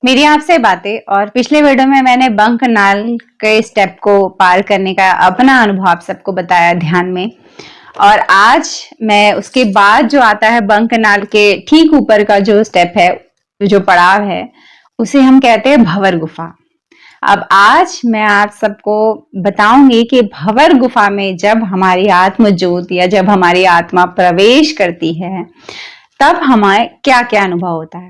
मेरी आपसे बातें। और पिछले वीडियो में मैंने बंक नाल के स्टेप को पार करने का अपना अनुभव आप सबको बताया ध्यान में। और आज मैं उसके बाद जो आता है बंक नाल के ठीक ऊपर का जो स्टेप है, जो पड़ाव है, उसे हम कहते हैं भंवर गुफा। अब आज मैं आप सबको बताऊंगी कि भंवर गुफा में जब हमारी आत्म ज्योत या जब हमारी आत्मा प्रवेश करती है तब हमारे क्या क्या अनुभव होता है।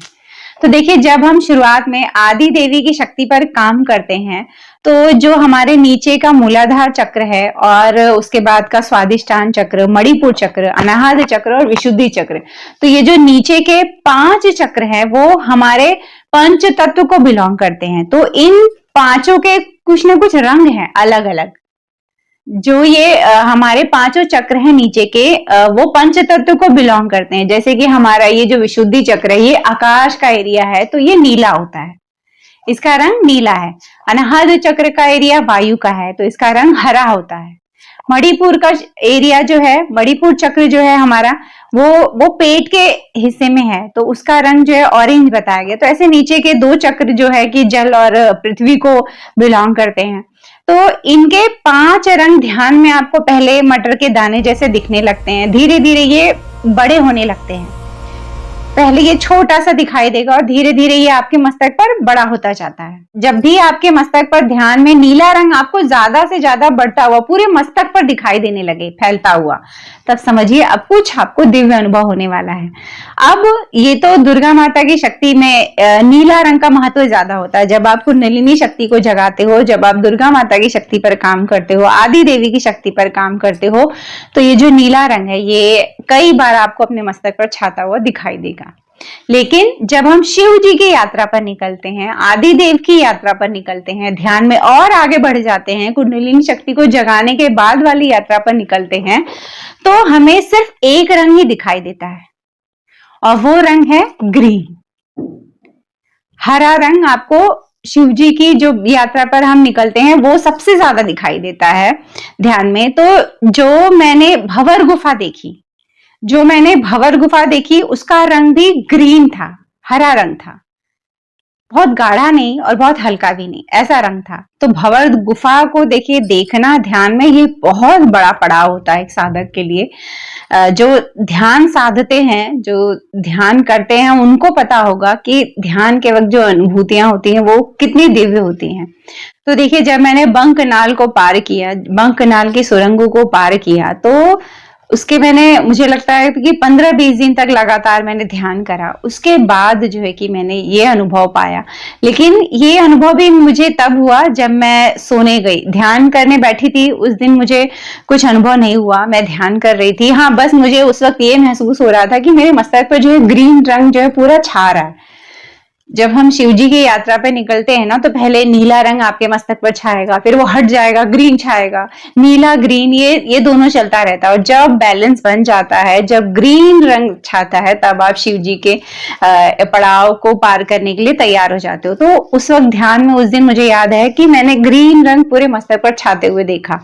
तो देखिए, जब हम शुरुआत में आदि देवी की शक्ति पर काम करते हैं तो जो हमारे नीचे का मूलाधार चक्र है और उसके बाद का स्वादिष्टान चक्र, मणिपुर चक्र, अनाहत चक्र और विशुद्धि चक्र, तो ये जो नीचे के 5 चक्र हैं वो हमारे पंच तत्व को बिलोंग करते हैं। तो इन पांचों के कुछ ना कुछ रंग हैं अलग अलग। जो ये हमारे 5 चक्र हैं नीचे के, वो पंच तत्व को बिलोंग करते हैं। जैसे कि हमारा ये जो विशुद्धि चक्र है, ये आकाश का एरिया है तो ये नीला होता है, इसका रंग नीला है। अनाहत चक्र का एरिया वायु का है तो इसका रंग हरा होता है। मणिपुर का एरिया जो है, मणिपुर चक्र जो है हमारा, वो पेट के हिस्से में है तो उसका रंग जो है ऑरेंज बताया गया। तो ऐसे नीचे के 2 चक्र जो है कि जल और पृथ्वी को बिलोंग करते हैं। तो इनके 5 रंग ध्यान में आपको पहले मटर के दाने जैसे दिखने लगते हैं, धीरे धीरे ये बड़े होने लगते हैं। पहले ये छोटा सा दिखाई देगा और धीरे धीरे ये आपके मस्तक पर बड़ा होता जाता है। जब भी आपके मस्तक पर ध्यान में नीला रंग आपको ज्यादा से ज्यादा बढ़ता हुआ पूरे मस्तक पर दिखाई देने लगे, फैलता हुआ, तब समझिए अब कुछ आपको दिव्य अनुभव होने वाला है। अब ये तो दुर्गा माता की शक्ति में नीला रंग का महत्व ज्यादा होता है। जब आप कुंडलिनी शक्ति को जगाते हो, जब आप दुर्गा माता की शक्ति पर काम करते हो, आदि देवी की शक्ति पर काम करते हो, तो ये जो नीला रंग है ये कई बार आपको अपने मस्तक पर छाता हुआ दिखाई देगा। लेकिन जब हम शिव जी की यात्रा पर निकलते हैं, आदि देव की यात्रा पर निकलते हैं, ध्यान में और आगे बढ़ जाते हैं, कुंडलिनी शक्ति को जगाने के बाद वाली यात्रा पर निकलते हैं, तो हमें सिर्फ एक रंग ही दिखाई देता है और वो रंग है ग्रीन। हरा रंग आपको शिव जी की जो यात्रा पर हम निकलते हैं वो सबसे ज्यादा दिखाई देता है ध्यान में। तो जो मैंने भंवर गुफा देखी उसका रंग भी ग्रीन था, हरा रंग था, बहुत गाढ़ा नहीं और बहुत हल्का भी नहीं, ऐसा रंग था। तो भंवर गुफा को देखिए, देखना ध्यान में ये बहुत बड़ा पड़ाव होता है एक साधक के लिए। जो ध्यान साधते हैं, जो ध्यान करते हैं, उनको पता होगा कि ध्यान के वक्त जो अनुभूतियां होती हैं वो कितनी दिव्य होती हैं। तो देखिए, जब मैंने बंक नाल को पार किया, बंक नाल की सुरंगों को पार किया, तो उसके मुझे लगता है कि 15-20 दिन तक लगातार मैंने ध्यान करा। उसके बाद जो है कि मैंने ये अनुभव पाया। लेकिन ये अनुभव भी मुझे तब हुआ जब मैं सोने गई, ध्यान करने बैठी थी। उस दिन मुझे कुछ अनुभव नहीं हुआ, मैं ध्यान कर रही थी। हाँ, बस मुझे उस वक्त ये महसूस हो रहा था कि मेरे मस्तक पर जो है ग्रीन रंग जो है पूरा छा रहा है। जब हम शिव जी की यात्रा पे निकलते हैं ना, तो पहले नीला रंग आपके मस्तक पर छाएगा, फिर वो हट जाएगा, ग्रीन छाएगा, नीला ग्रीन, ये दोनों चलता रहता है। और जब बैलेंस बन जाता है, जब ग्रीन रंग छाता है, तब आप शिव जी के पड़ाव को पार करने के लिए तैयार हो जाते हो। तो उस वक्त ध्यान में, उस दिन मुझे याद है कि मैंने ग्रीन रंग पूरे मस्तक पर छाते हुए देखा।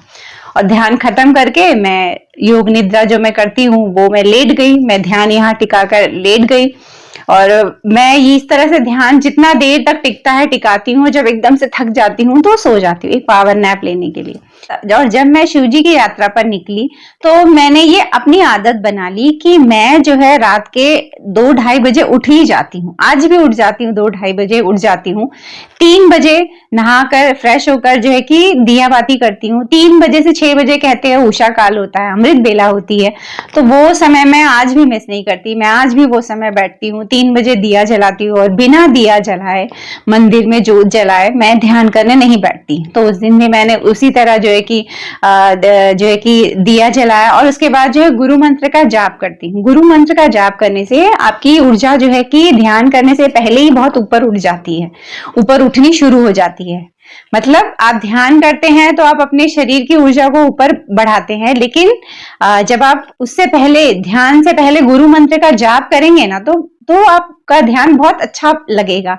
और ध्यान खत्म करके मैं योग निद्रा जो मैं करती हूँ वो मैं लेट गई, मैं ध्यान यहाँ टिकाकर लेट गई। और मैं इस तरह से ध्यान जितना देर तक टिकता है टिकाती हूँ, जब एकदम से थक जाती हूँ तो सो जाती हूँ एक पावर नैप लेने के लिए। और जब मैं शिव जी की यात्रा पर निकली तो मैंने ये अपनी आदत बना ली कि मैं जो है रात के 2-2:30 बजे उठ ही जाती हूँ। आज भी उठ जाती हूँ, 2-2:30 बजे उठ जाती हूँ। 3 बजे नहाकर फ्रेश होकर जो है कि दिया बाती करती हूँ। 3 बजे से 6 बजे कहते हैं उषा काल होता है, अमृत बेला होती है, तो वो समय मैं आज भी मिस नहीं करती। मैं आज भी वो समय बैठती हूँ, 3 बजे दिया जलाती हूँ और बिना दिया जलाए, मंदिर में जोत जलाए, मैं ध्यान करने नहीं बैठती। तो उस दिन भी मैंने उसी तरह जो है कि दिया जलाया और उसके बाद जो है गुरु मंत्र का जाप करती हूँ। गुरु मंत्र का जाप करने से आपकी ऊर्जा जो है कि ध्यान करने से पहले ही बहुत ऊपर उठ जाती है, ऊपर उठनी शुरू हो जाती है। मतलब आप ध्यान करते हैं तो आप अपने शरीर की ऊर्जा को ऊपर बढ़ाते हैं, लेकिन जब आप उससे पहले, ध्यान से पहले गुरु मंत्र का जाप करेंगे ना, तो आपका ध्यान बहुत अच्छा लगेगा।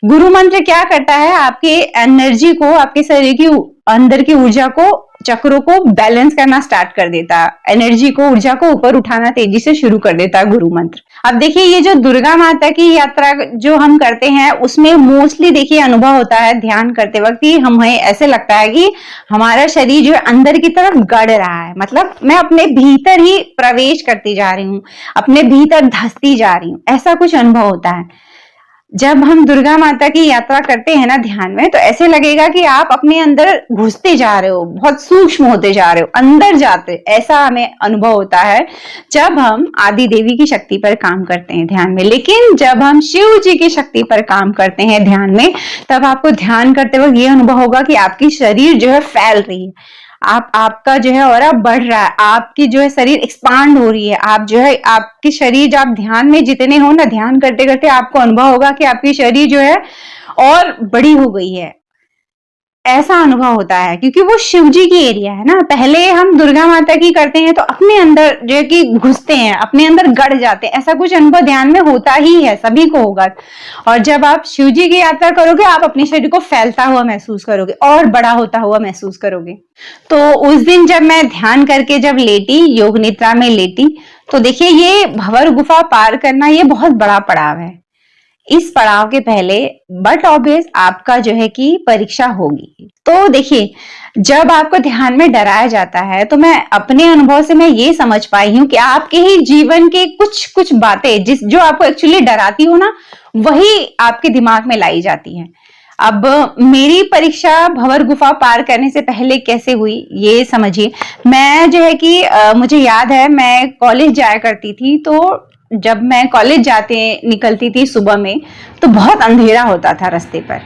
गुरु मंत्र क्या करता है, आपके एनर्जी को, आपके शरीर की अंदर की ऊर्जा को, चक्रों को बैलेंस करना स्टार्ट कर देता है, एनर्जी को, ऊर्जा को ऊपर उठाना तेजी से शुरू कर देता है गुरु मंत्र। अब देखिए ये जो दुर्गा माता की यात्रा जो हम करते हैं उसमें मोस्टली देखिए अनुभव होता है ध्यान करते वक्त कि हमें ऐसे लगता है कि हमारा शरीर जो है अंदर की तरफ गड़ रहा है, मतलब मैं अपने भीतर ही प्रवेश करती जा रही हूँ, अपने भीतर धंसती जा रही हूँ, ऐसा कुछ अनुभव होता है। जब हम दुर्गा माता की यात्रा करते हैं ना ध्यान में, तो ऐसे लगेगा कि आप अपने अंदर घुसते जा रहे हो, बहुत सूक्ष्म होते जा रहे हो, अंदर जाते, ऐसा हमें अनुभव होता है जब हम आदि देवी की शक्ति पर काम करते हैं ध्यान में। लेकिन जब हम शिव जी की शक्ति पर काम करते हैं ध्यान में, तब आपको ध्यान करते वक्त ये अनुभव होगा कि आपकी शरीर जो है फैल रही है, आपका जो है ऑरा बढ़ रहा है, आपकी जो है शरीर एक्सपांड हो रही है, आप जो है आपकी शरीर, जब आप ध्यान में जितने हो ना, ध्यान करते करते आपको अनुभव होगा कि आपकी शरीर जो है और बड़ी हो गई है, ऐसा अनुभव होता है। क्योंकि वो शिव जी की एरिया है ना। पहले हम दुर्गा माता की करते हैं तो अपने अंदर जो है कि घुसते हैं, अपने अंदर गड़ जाते हैं, ऐसा कुछ अनुभव ध्यान में होता ही है, सभी को होगा। और जब आप शिव जी की यात्रा करोगे, आप अपने शरीर को फैलता हुआ महसूस करोगे और बड़ा होता हुआ महसूस करोगे। तो उस दिन जब मैं ध्यान करके जब लेटी, योग निद्रा में लेटी, तो देखिए ये भंवर गुफा पार करना ये बहुत बड़ा पड़ाव है। इस पड़ाव के पहले बट ऑब्वियस आपका जो है कि परीक्षा होगी। तो देखिए जब आपको ध्यान में डराया जाता है, तो मैं अपने अनुभव से मैं ये समझ पाई हूँ कि आपके ही जीवन के कुछ कुछ बातें जो आपको एक्चुअली डराती हो ना, वही आपके दिमाग में लाई जाती है। अब मेरी परीक्षा भंवर गुफा पार करने से पहले कैसे हुई ये समझिए। मैं जो है कि मुझे याद है मैं कॉलेज जाया करती थी, तो जब मैं कॉलेज जाते निकलती थी सुबह में, तो बहुत अंधेरा होता था रास्ते पर।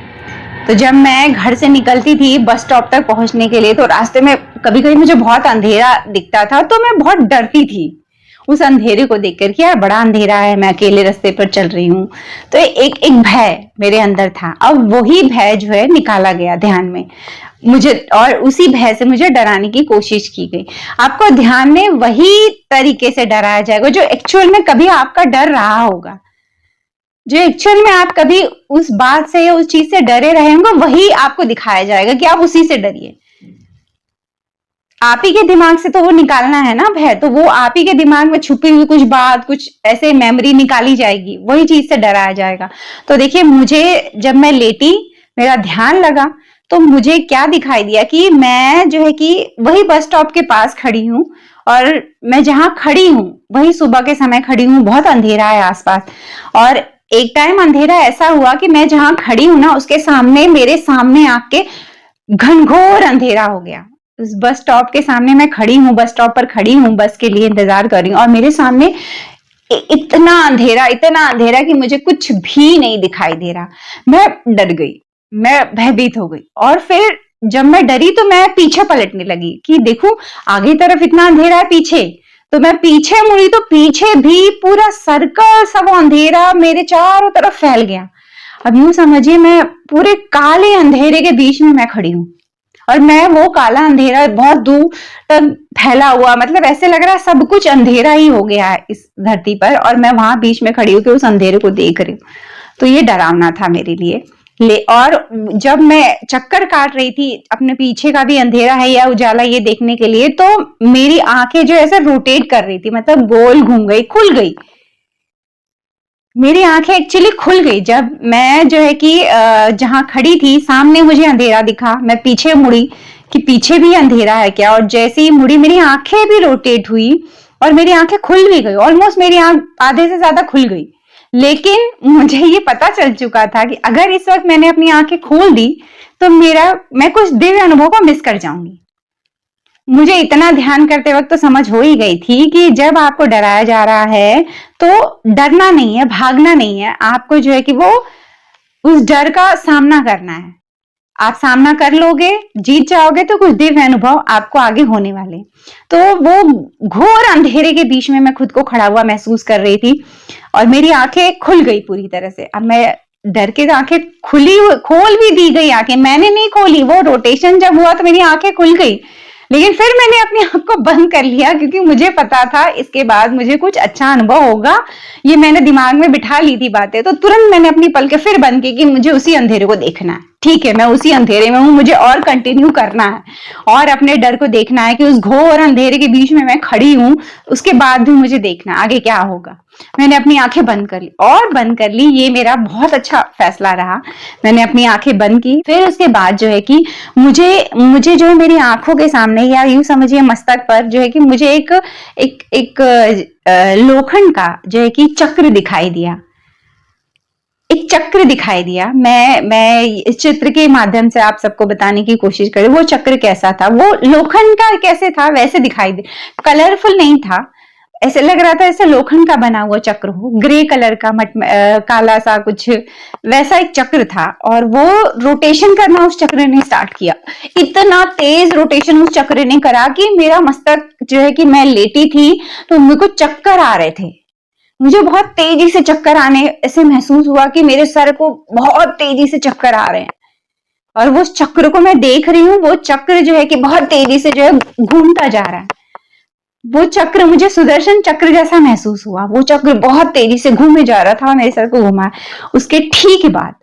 तो जब मैं घर से निकलती थी बस स्टॉप तक पहुंचने के लिए, तो रास्ते में कभी कभी मुझे बहुत अंधेरा दिखता था, तो मैं बहुत डरती थी उस अंधेरे को देखकर कि यार बड़ा अंधेरा है, मैं अकेले रास्ते पर चल रही हूँ। तो एक भय मेरे अंदर था। अब वही भय जो है निकाला गया ध्यान में मुझे, और उसी भय से मुझे डराने की कोशिश की गई। आपको ध्यान में वही तरीके से डराया जाएगा जो एक्चुअल में कभी आपका डर रहा होगा, जो एक्चुअल में आप कभी उस बात से या उस चीज से डरे रहे होंगे, वही आपको दिखाया जाएगा कि आप उसी से डरिए। आप ही के दिमाग से तो वो निकालना है ना भय, तो वो आप ही के दिमाग में छुपी हुई कुछ बात, कुछ ऐसे मेमोरी निकाली जाएगी, वही चीज से डराया जाएगा। तो देखिए मुझे जब मैं लेटी, मेरा ध्यान लगा, तो मुझे क्या दिखाई दिया कि मैं जो है कि वही बस स्टॉप के पास खड़ी हूँ, और मैं जहां खड़ी हूँ वही सुबह के समय खड़ी हूँ, बहुत अंधेरा है आसपास। और एक टाइम अंधेरा ऐसा हुआ कि मैं जहां खड़ी हूँ ना, उसके सामने, मेरे सामने आके घनघोर अंधेरा हो गया। उस बस स्टॉप के सामने मैं खड़ी हूँ, बस स्टॉप पर खड़ी हूँ, बस के लिए इंतजार कर रही हूँ, और मेरे सामने इतना अंधेरा कि मुझे कुछ भी नहीं दिखाई दे रहा। मैं डर गई, मैं भयभीत हो गई, और फिर जब मैं डरी तो मैं पीछे पलटने लगी कि देखूं आगे तरफ इतना अंधेरा है, पीछे। तो मैं पीछे मुड़ी तो पीछे भी पूरा सर्कल सा वो अंधेरा मेरे चारों तरफ फैल गया। अब यूं समझिए मैं पूरे काले अंधेरे के बीच में मैं खड़ी हूँ, और मैं वो काला अंधेरा बहुत दूर तक फैला हुआ, मतलब ऐसे लग रहा है सब कुछ अंधेरा ही हो गया है इस धरती पर, और मैं वहां बीच में खड़ी होकर उस अंधेरे को देख रही हूँ। तो ये डरावना था मेरे लिए। और जब मैं चक्कर काट रही थी अपने पीछे का भी अंधेरा है या उजाला ये देखने के लिए, तो मेरी आंखें जो ऐसे रोटेट कर रही थी, मतलब गोल घूम गई, खुल गई। मेरी आंखें एक्चुअली खुल गई जब मैं जो है कि जहां खड़ी थी सामने मुझे अंधेरा दिखा, मैं पीछे मुड़ी कि पीछे भी अंधेरा है क्या, और जैसे ही मुड़ी मेरी आंखें भी रोटेट हुई और मेरी आंखें खुल भी गई, ऑलमोस्ट मेरी आंख आधे से ज्यादा खुल गई। लेकिन मुझे ये पता चल चुका था कि अगर इस वक्त मैंने अपनी आंखें खोल दी तो मैं कुछ दिव्य अनुभव को मिस कर जाऊंगी। मुझे इतना ध्यान करते वक्त तो समझ हो ही गई थी कि जब आपको डराया जा रहा है तो डरना नहीं है, भागना नहीं है, आपको जो है कि वो उस डर का सामना करना है। आप सामना कर लोगे, जीत जाओगे, तो कुछ दिव्य अनुभव आपको आगे होने वाले। तो वो घोर अंधेरे के बीच में मैं खुद को खड़ा हुआ महसूस कर रही थी, और मेरी आंखें खुल गई पूरी तरह से। अब मैं डर के आंखें खोल भी दी गई, आंखें मैंने नहीं खोली, वो रोटेशन जब हुआ तो मेरी आंखें खुल गई, लेकिन फिर मैंने अपनी आंख को बंद कर लिया क्योंकि मुझे पता था इसके बाद मुझे कुछ अच्छा अनुभव होगा। ये मैंने दिमाग में बिठा ली थी बातें, तो तुरंत मैंने अपनी पलकें फिर बंद की कि मुझे उसी अंधेरे को देखना है। ठीक है, मैं उसी अंधेरे में हूं, मुझे और कंटिन्यू करना है और अपने डर को देखना है कि उस घोर अंधेरे के बीच में मैं खड़ी हूं, उसके बाद भी मुझे देखना आगे क्या होगा। मैंने अपनी आंखें बंद कर ली और बंद कर ली, ये मेरा बहुत अच्छा फैसला रहा। मैंने अपनी आंखें बंद की, फिर उसके बाद जो है कि मुझे जो है मेरी आंखों के सामने, या यूं समझिए मस्तक पर जो है कि मुझे एक लोखंड का जो है कि चक्र दिखाई दिया। एक चक्र दिखाई दिया। मैं इस चित्र के माध्यम से आप सबको बताने की कोशिश करी वो चक्र कैसा था। वो लोखंड का कैसे था वैसे दिखाई दे, कलरफुल नहीं था, ऐसे लग रहा था ऐसे लोखंड का बना हुआ चक्र हो, ग्रे कलर का काला सा कुछ वैसा एक चक्र था। और वो रोटेशन करना उस चक्र ने स्टार्ट किया। इतना तेज रोटेशन उस चक्र ने करा कि मेरा मस्तक जो है कि मैं लेटी थी तो मेरे को चक्कर आ रहे थे। मुझे बहुत तेजी से चक्कर आने ऐसे महसूस हुआ कि मेरे सर को बहुत तेजी से चक्कर आ रहे हैं और वो चक्र को मैं देख रही हूँ। वो चक्र जो है कि बहुत तेजी से जो है घूमता जा रहा है। वो चक्र मुझे सुदर्शन चक्र जैसा महसूस हुआ। वो चक्र बहुत तेजी से घूमे जा रहा था और मेरे सर को घुमा। उसके ठीक बाद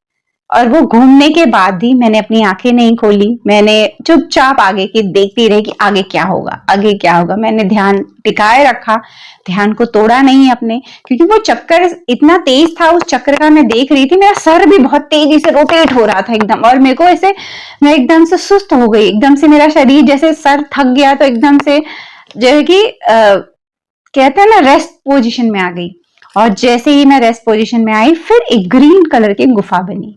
और वो घूमने के बाद भी मैंने अपनी आंखें नहीं खोली। मैंने चुपचाप आगे की देखती रही कि आगे क्या होगा, आगे क्या होगा। मैंने ध्यान टिकाए रखा, ध्यान को तोड़ा नहीं अपने, क्योंकि वो चक्कर इतना तेज था। उस चक्र का मैं देख रही थी, मेरा सर भी बहुत तेजी से रोटेट हो रहा था एकदम, और मेरे को ऐसे मैं एकदम से सुस्त हो गई। एकदम से मेरा शरीर जैसे सर थक गया तो एकदम से जो है कि कहते हैं ना रेस्ट पोजीशन में आ गई। और जैसे ही मैं रेस्ट पोजीशन में आई, फिर एक ग्रीन कलर की गुफा बनी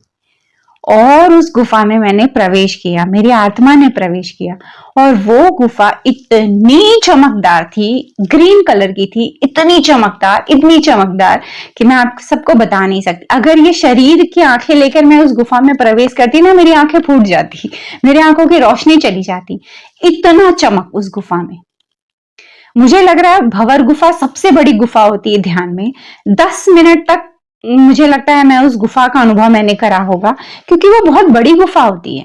और उस गुफा में मैंने प्रवेश किया, मेरी आत्मा ने प्रवेश किया। और वो गुफा इतनी चमकदार थी, ग्रीन कलर की थी, इतनी चमकदार कि मैं आप सबको बता नहीं सकती। अगर ये शरीर की आंखें लेकर मैं उस गुफा में प्रवेश करती ना, मेरी आंखें फूट जाती, मेरी आंखों की रोशनी चली जाती। इतना चमक उस गुफा में। मुझे लग रहा है भंवर गुफा सबसे बड़ी गुफा होती है ध्यान में। 10 मिनट तक मुझे लगता है मैं उस गुफा का अनुभव मैंने करा होगा, क्योंकि वो बहुत बड़ी गुफा होती है।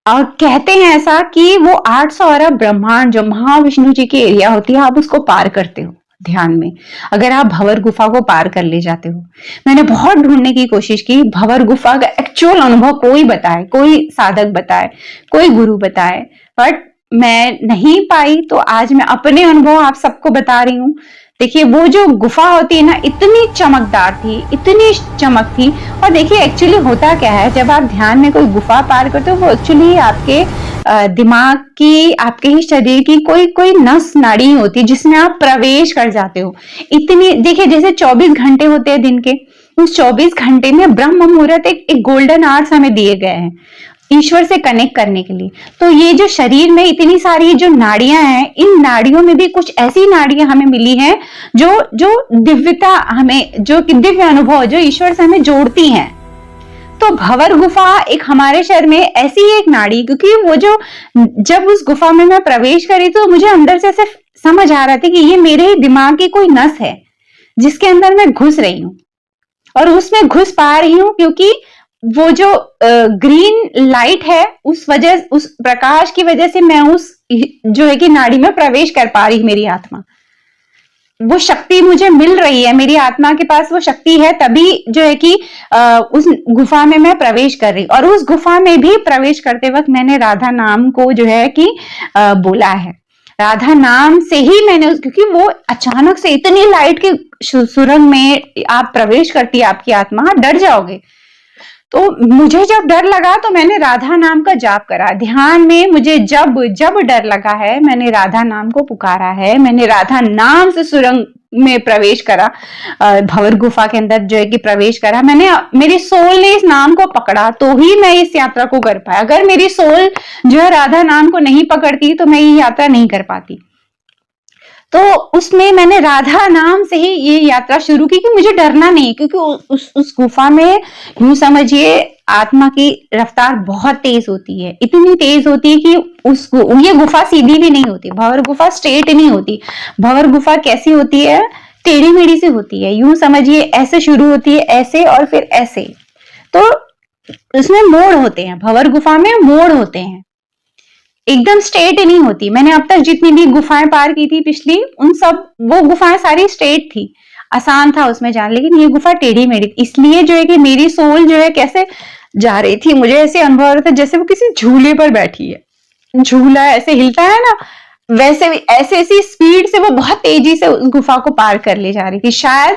और कहते हैं ऐसा कि वो 800 अरब ब्रह्मांड जो महाविष्णु जी की एरिया होती है, आप उसको पार करते हो ध्यान में, अगर आप भंवर गुफा को पार कर ले जाते हो। मैंने बहुत ढूंढने की कोशिश की, भंवर गुफा का एक्चुअल अनुभव कोई बताए, कोई साधक बताए, कोई गुरु बताए, बट मैं नहीं पाई। तो आज मैं अपने अनुभव आप सबको बता रही हूँ। देखिए वो जो गुफा होती है ना, इतनी चमकदार थी, इतनी चमक थी। और देखिए एक्चुअली होता क्या है, जब आप ध्यान में कोई गुफा पार करते हो, वो एक्चुअली आपके दिमाग की, आपके ही शरीर की कोई नस नाड़ी होती है जिसमें आप प्रवेश कर जाते हो। इतनी देखिए, जैसे 24 घंटे होते हैं दिन के, उस 24 घंटे में ब्रह्म मुहूर्त एक गोल्डन आवर्स हमें दिए गए हैं ईश्वर से कनेक्ट करने के लिए। तो ये जो शरीर में इतनी सारी जो नाड़ियां हैं, इन नाड़ियों में भी कुछ ऐसी नाड़ियां हमें मिली हैं जो दिव्यता हमें, जो दिव्य अनुभव जो ईश्वर से हमें जोड़ती हैं। तो भंवर गुफा एक हमारे शरीर में ऐसी ही एक नाड़ी, क्योंकि वो जो जब उस गुफा में मैं प्रवेश करी तो मुझे अंदर से ऐसे समझ आ रहा था कि ये मेरे दिमाग की कोई नस है जिसके अंदर मैं घुस रही हूँ, और उसमें घुस पा रही हूँ क्योंकि वो जो ग्रीन लाइट है, उस प्रकाश की वजह से मैं उस जो है कि नाड़ी में प्रवेश कर पा रही। मेरी आत्मा, वो शक्ति मुझे मिल रही है, मेरी आत्मा के पास वो शक्ति है, तभी जो है कि उस गुफा में मैं प्रवेश कर रही। और उस गुफा में भी प्रवेश करते वक्त मैंने राधा नाम को जो है कि बोला है। राधा नाम से ही मैंने, क्योंकि वो अचानक से इतनी लाइट के सुरंग में आप प्रवेश करती है आपकी आत्मा, आप डर जाओगे। तो मुझे जब डर लगा तो मैंने राधा नाम का जाप करा ध्यान में। मुझे जब डर लगा है, मैंने राधा नाम को पुकारा है, मैंने राधा नाम से सुरंग में प्रवेश करा, भंवर गुफा के अंदर जो है कि प्रवेश करा। मेरी सोल ने इस नाम को पकड़ा तो ही मैं इस यात्रा को कर पाया। अगर मेरी सोल जो है राधा नाम को नहीं पकड़ती तो मैं ये यात्रा नहीं कर पाती। तो उसमें मैंने राधा नाम से ही ये यात्रा शुरू की कि मुझे डरना नहीं, क्योंकि उस गुफा में यूं समझिए आत्मा की रफ्तार बहुत तेज होती है, इतनी तेज होती है कि ये गुफा सीधी भी नहीं होती, भंवर गुफा स्ट्रेट नहीं होती। भंवर गुफा कैसी होती है, टेढ़ी मेढ़ी से होती है, यूं समझिए ऐसे शुरू होती है, ऐसे और फिर ऐसे। तो उसमें मोड़ होते हैं, भंवर गुफा में मोड़ होते हैं। एकदम स्ट्रेट नहीं होती। मैंने अब तक जितनी भी गुफाएं पार की थी पिछली, उन सब वो गुफाएं सारी स्ट्रेट थी, आसान था उसमें जाना, लेकिन ये गुफा टेढ़ी मेढ़ी, इसलिए जो है कि मेरी सोल जो है कैसे जा रही थी, मुझे ऐसे अनुभव हो रहा था जैसे वो किसी झूले पर बैठी है। झूला ऐसे हिलता है ना, वैसे भी ऐसे ऐसी स्पीड से वो बहुत तेजी से उस गुफा को पार कर ले जा रही थी। शायद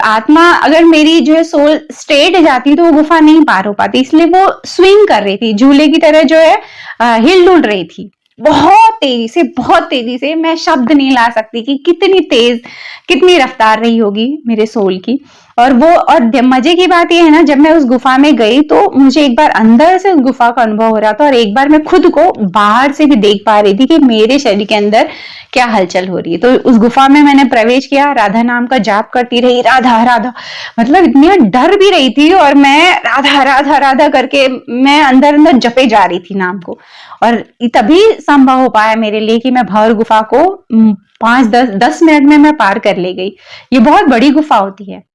आत्मा अगर मेरी जो है सोल स्ट्रेट जाती तो वो गुफा नहीं पार हो पाती, इसलिए वो स्विंग कर रही थी, झूले की तरह जो है हिल डुल रही थी बहुत तेजी से। मैं शब्द नहीं ला सकती कि कितनी तेज, कितनी रफ्तार रही होगी मेरे सोल की। और मजे की बात यह है ना, जब मैं उस गुफा में गई तो मुझे एक बार अंदर से उस गुफा का अनुभव हो रहा था, और एक बार मैं खुद को बाहर से भी देख पा रही थी कि मेरे शरीर के अंदर क्या हलचल हो रही है। तो उस गुफा में मैंने प्रवेश किया, राधा नाम का जाप करती रही, राधा राधा, मतलब इतनी डर भी रही थी, और मैं राधा राधा राधा करके मैं अंदर अंदर जपे जा रही थी नाम को। और तभी संभव हो पाया मेरे लिए कि मैं भंवर गुफा को 5-10 मिनट में मैं पार कर ले गई। ये बहुत बड़ी गुफा होती है।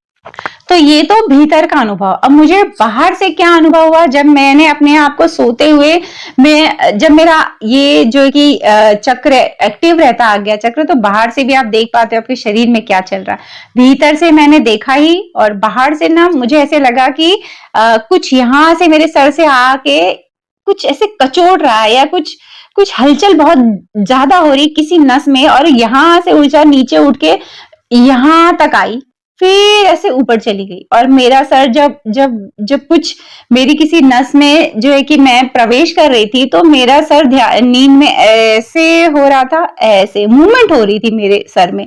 तो ये तो भीतर का अनुभव। अब मुझे बाहर से क्या अनुभव हुआ, जब मैंने अपने आप को सोते हुए जब मेरा ये जो कि चक्र एक्टिव रहता, आज्ञा चक्र, तो बाहर से भी आप देख पाते हो आपके शरीर में क्या चल रहा है। भीतर से मैंने देखा ही, और बाहर से ना मुझे ऐसे लगा कि कुछ यहाँ से मेरे सर से आके कुछ ऐसे कचोड़ रहा है, या कुछ हलचल बहुत ज्यादा हो रही किसी नस में, और यहाँ से ऊर्जा नीचे उठ के यहाँ तक आई, फिर ऐसे ऊपर चली गई। और मेरा सर जब जब जब कुछ मेरी किसी नस में जो है कि मैं प्रवेश कर रही थी, तो मेरा सर नींद में ऐसे हो रहा था, ऐसे मूवमेंट हो रही थी मेरे सर में,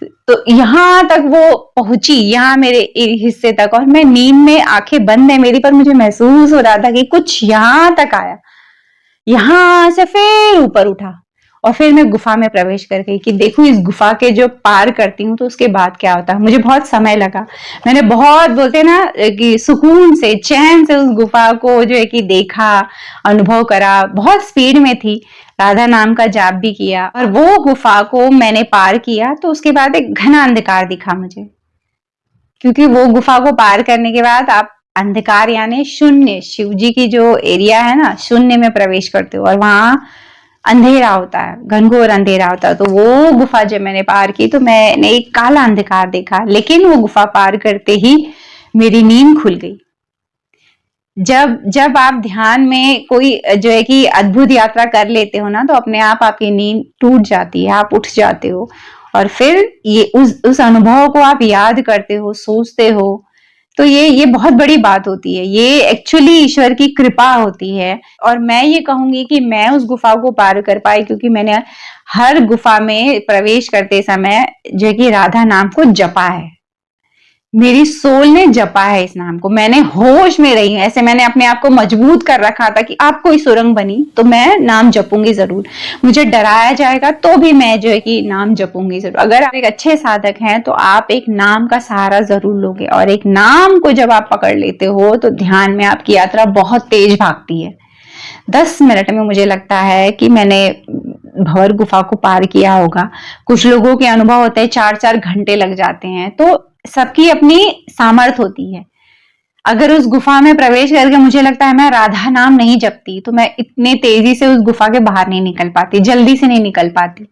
तो यहाँ तक वो पहुंची, यहाँ मेरे हिस्से तक, और मैं नींद में आंखें बंद है मेरी, पर मुझे महसूस हो रहा था कि कुछ यहाँ तक आया, यहाँ से फिर ऊपर उठा, और फिर मैं गुफा में प्रवेश कर गई कि देखूं इस गुफा के जो पार करती हूँ तो उसके बाद क्या होता है। मुझे बहुत समय लगा, मैंने बहुत, बोलते ना कि सुकून से, चैन से उस गुफा को जो है कि देखा, अनुभव करा। बहुत स्पीड में थी, राधा नाम का जाप भी किया, और वो गुफा को मैंने पार किया तो उसके बाद एक घना अंधकार दिखा मुझे, क्योंकि वो गुफा को पार करने के बाद आप अंधकार यानी शून्य, शिव जी की जो एरिया है ना, शून्य में प्रवेश करते हो, और वहां अंधेरा होता है, घनघोर अंधेरा होता है। तो वो गुफा जब मैंने पार की तो मैंने एक काला अंधकार देखा, लेकिन वो गुफा पार करते ही मेरी नींद खुल गई। जब आप ध्यान में कोई जो है कि अद्भुत यात्रा कर लेते हो ना, तो अपने आप आपकी नींद टूट जाती है, आप उठ जाते हो, और फिर ये उस अनुभव को आप याद करते हो, सोचते हो। तो ये बहुत बड़ी बात होती है, ये एक्चुअली ईश्वर की कृपा होती है। और मैं ये कहूंगी कि मैं उस गुफा को पार कर पाई क्योंकि मैंने हर गुफा में प्रवेश करते समय जो है कि राधा नाम को जपा है, मेरी सोल ने जपा है इस नाम को, मैंने होश में रही हूं, ऐसे मैंने अपने आप को मजबूत कर रखा था कि आप कोई सुरंग बनी तो मैं नाम जपूंगी जरूर, मुझे डराया जाएगा तो भी मैं जो है कि नाम जपूंगी जरूर। अगर आप एक अच्छे साधक हैं तो आप एक नाम का सहारा जरूर लोगे, और एक नाम को जब आप पकड़ लेते हो तो ध्यान में आपकी यात्रा बहुत तेज भागती है। 10 मिनट में मुझे लगता है कि मैंने भंवर गुफा को पार किया होगा। कुछ लोगों के अनुभव होते हैं 4-4 घंटे लग जाते हैं, तो सबकी अपनी सामर्थ होती है। अगर उस गुफा में प्रवेश करके मुझे लगता है मैं राधा नाम नहीं जपती तो मैं इतने तेजी से उस गुफा के बाहर नहीं निकल पाती, जल्दी से नहीं निकल पाती।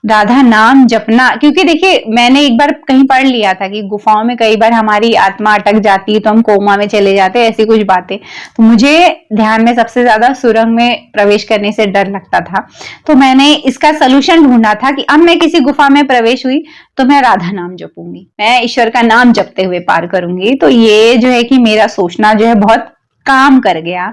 राधा नाम जपना, क्योंकि देखिए मैंने एक बार कहीं पढ़ लिया था कि गुफाओं में कई बार हमारी आत्मा अटक जाती है तो हम कोमा में चले जाते हैं, ऐसी कुछ बातें। तो मुझे ध्यान में सबसे ज्यादा सुरंग में प्रवेश करने से डर लगता था, तो मैंने इसका सलूशन ढूंढा था कि अब मैं किसी गुफा में प्रवेश हुई तो मैं राधा नाम जपूंगी, मैं ईश्वर का नाम जपते हुए पार करूंगी। तो ये जो है कि मेरा सोचना जो है बहुत काम कर गया।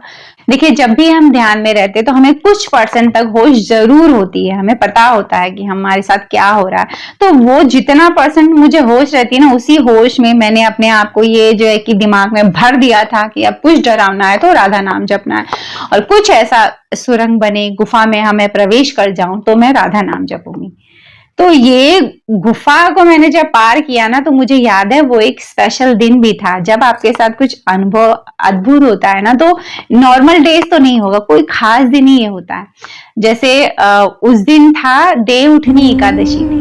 देखिए जब भी हम ध्यान में रहते तो हमें कुछ परसेंट तक होश जरूर होती है, हमें पता होता है कि हमारे साथ क्या हो रहा है, तो वो जितना परसेंट मुझे होश रहती है ना, उसी होश में मैंने अपने आप को ये जो है कि दिमाग में भर दिया था कि अब कुछ डरावना है तो राधा नाम जपना है, और कुछ ऐसा सुरंग बने गुफा में हमें प्रवेश कर जाऊं तो मैं राधा नाम जपूंगी। तो ये गुफा को मैंने जब पार किया ना, तो मुझे याद है वो एक स्पेशल दिन भी था। जब आपके साथ कुछ अनुभव अद्भुत होता है ना, तो नॉर्मल डेज तो नहीं होगा, कोई खास दिन ही ये होता है। जैसे उस दिन था देव उठनी एकादशी थी,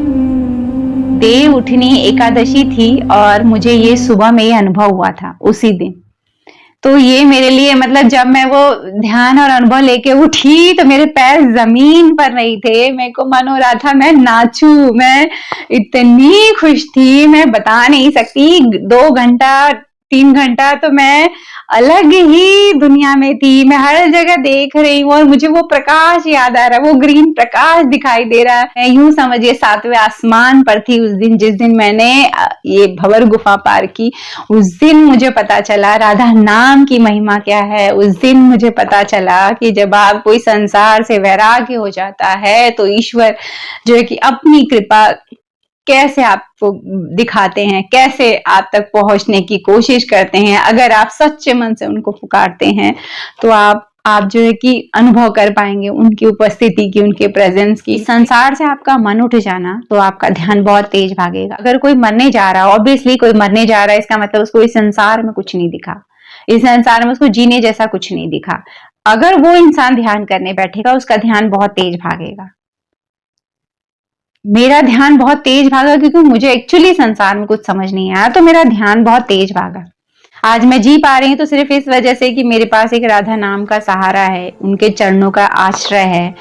देव उठनी एकादशी थी, और मुझे ये सुबह में ये अनुभव हुआ था उसी दिन। तो ये मेरे लिए मतलब जब मैं वो ध्यान और अनुभव लेके उठी तो मेरे पैर जमीन पर नहीं थे, मेरे को मन हो रहा था मैं नाचूं, मैं इतनी खुश थी मैं बता नहीं सकती। 2 घंटा 3 घंटा तो मैं अलग ही दुनिया में थी, मैं हर जगह देख रही हूँ और मुझे वो प्रकाश याद आ रहा है, वो ग्रीन प्रकाश दिखाई दे रहा है। यूं समझिए 7वें आसमान पर थी उस दिन, जिस दिन मैंने ये भंवर गुफा पार की। उस दिन मुझे पता चला राधा नाम की महिमा क्या है। उस दिन मुझे पता चला कि जब आप कोई संसार से वैराग्य हो जाता है तो ईश्वर जो है कि अपनी कृपा कैसे आपको दिखाते हैं, कैसे आप तक पहुंचने की कोशिश करते हैं। अगर आप सच्चे मन से उनको पुकारते हैं तो आप जो है कि अनुभव कर पाएंगे उनकी उपस्थिति की, उनके प्रेजेंस की। संसार से आपका मन उठ जाना तो आपका ध्यान बहुत तेज भागेगा। अगर कोई मरने जा रहा है, ऑब्वियसली कोई मरने जा रहा है, इसका मतलब उसको इस संसार में कुछ नहीं दिखा, इस संसार में उसको जीने जैसा कुछ नहीं दिखा। अगर वो इंसान ध्यान करने बैठेगा उसका ध्यान बहुत तेज भागेगा। मेरा ध्यान बहुत तेज भागा क्योंकि मुझे एक्चुअली संसार में कुछ समझ नहीं आया, तो मेरा ध्यान बहुत तेज भागा। आज मैं जी पा रही हूँ तो सिर्फ इस वजह से कि मेरे पास एक राधा नाम का सहारा है, उनके चरणों का आश्रय है।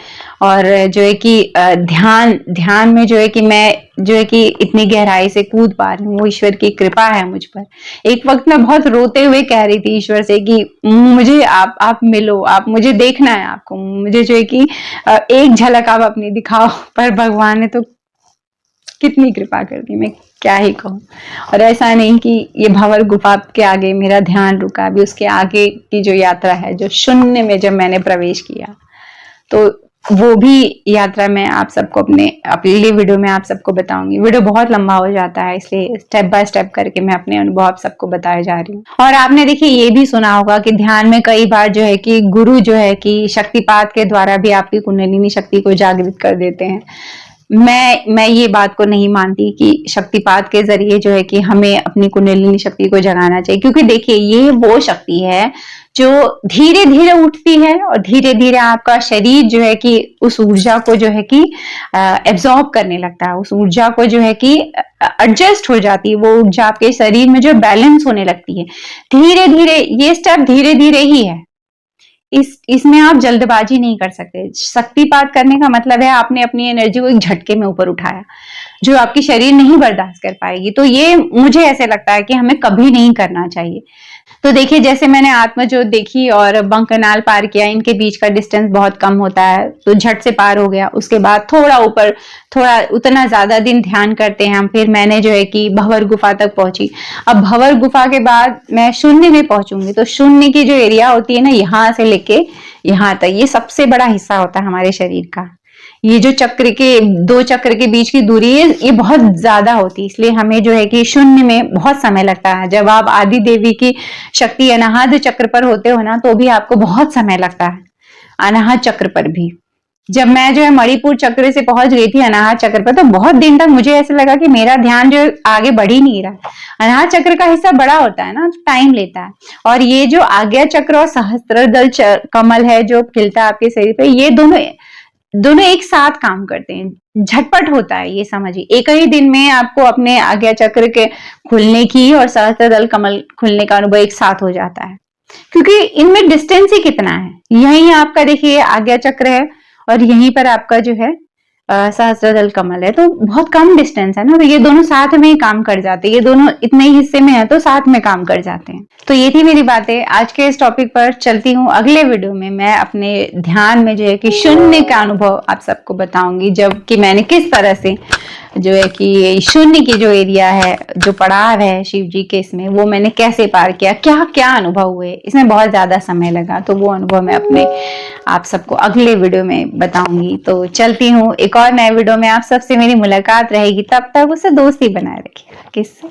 और जो है कि ध्यान में जो है कि मैं जो है कि इतनी गहराई से कूद पा रही हूँ, वो ईश्वर की कृपा है मुझ पर। एक वक्त मैं बहुत रोते हुए कह रही थी ईश्वर से कि मुझे आप मिलो, आप मुझे देखना है, आपको मुझे जो है कि एक झलक आप अपनी दिखाओ। पर भगवान ने तो कितनी कृपा कर दी, मैं क्या ही कहूँ। और ऐसा नहीं कि ये भंवर गुफा के आगे मेरा ध्यान रुका, अभी उसके आगे की जो यात्रा है, जो शून्य में जब मैंने प्रवेश किया, तो वो भी यात्रा मैं आप सबको अपने अगले वीडियो में आप सबको बताऊंगी। वीडियो बहुत लंबा हो जाता है इसलिए स्टेप बाय स्टेप करके मैं अपने अनुभव आप सबको बताए जा रही हूँ। और आपने देखिए ये भी सुना होगा कि ध्यान में कई बार जो है कि गुरु जो है कि शक्तिपात के द्वारा भी आपकी कुंडलिनी शक्ति को जागृत कर देते हैं। मैं ये बात को नहीं मानती कि शक्तिपात के जरिए जो है कि हमें अपनी कुंडलिनी शक्ति को जगाना चाहिए, क्योंकि देखिए ये वो शक्ति है जो धीरे धीरे उठती है और धीरे धीरे आपका शरीर जो है कि उस ऊर्जा को जो है कि एब्जॉर्ब करने लगता है, उस ऊर्जा को जो है कि एडजस्ट हो जाती है, वो ऊर्जा आपके शरीर में जो बैलेंस होने लगती है धीरे धीरे। ये स्टेप धीरे धीरे ही है, इसमें आप जल्दबाजी नहीं कर सकते। शक्तिपात करने का मतलब है आपने अपनी एनर्जी को एक झटके में ऊपर उठाया जो आपकी शरीर नहीं बर्दाश्त कर पाएगी। तो ये मुझे ऐसे लगता है कि हमें कभी नहीं करना चाहिए। तो देखिए जैसे मैंने आत्मज्योत देखी और बंकनाल पार किया, इनके बीच का डिस्टेंस बहुत कम होता है तो झट से पार हो गया। उसके बाद थोड़ा ऊपर, थोड़ा उतना ज्यादा दिन ध्यान करते हैं हम, फिर मैंने जो है कि भंवर गुफा तक पहुंची। अब भंवर गुफा के बाद मैं शून्य में पहुंचूंगी, तो शून्य की जो एरिया होती है ना, यहाँ से लेके यहाँ तक, ये सबसे बड़ा हिस्सा होता है हमारे शरीर का। ये जो चक्र के 2 चक्र के बीच की दूरी है ये बहुत ज्यादा होती है, इसलिए हमें जो है कि शून्य में बहुत समय लगता है। जब आप आदि देवी की शक्ति अनाहत चक्र पर होते हो ना, तो भी आपको बहुत समय लगता है अनाहत चक्र पर भी। जब मैं जो है मणिपुर चक्र से पहुंच गई थी अनाहत चक्र पर, तो बहुत दिन तक मुझे ऐसा लगा कि मेरा ध्यान जो आगे बढ़ ही नहीं रहा। अनाहत चक्र का हिस्सा बड़ा होता है ना, टाइम लेता है। और ये जो आज्ञा चक्र और सहस्त्रदल कमल है जो खिलता है आपके शरीर पे, ये दोनों एक साथ काम करते हैं, झटपट होता है। ये समझिए एक ही दिन में आपको अपने आज्ञा चक्र के खुलने की और सहस्त्रदल कमल खुलने का अनुभव एक साथ हो जाता है, क्योंकि इनमें डिस्टेंस ही कितना है। यही आपका देखिए आज्ञा चक्र है और यहीं पर आपका जो है सहस्त्रदल कमल है, तो बहुत कम डिस्टेंस है ना, तो ये दोनों साथ में ही काम कर जाते हैं। ये दोनों इतने ही हिस्से में है तो साथ में काम कर जाते हैं। तो ये थी मेरी बातें आज के इस टॉपिक पर। चलती हूँ अगले वीडियो में मैं अपने ध्यान में जो है कि शून्य का अनुभव आप सबको बताऊंगी, जब कि मैंने किस तरह से जो है कि शून्य की जो एरिया है, जो पड़ाव है शिव जी के, इसमें वो मैंने कैसे पार किया, क्या क्या अनुभव हुए। इसमें बहुत ज्यादा समय लगा, तो वो अनुभव मैं अपने आप सबको अगले वीडियो में बताऊंगी। तो चलती हूँ, एक और नए वीडियो में आप सबसे मेरी मुलाकात रहेगी। तब तक उससे दोस्ती बनाए रखिएगा। किससे?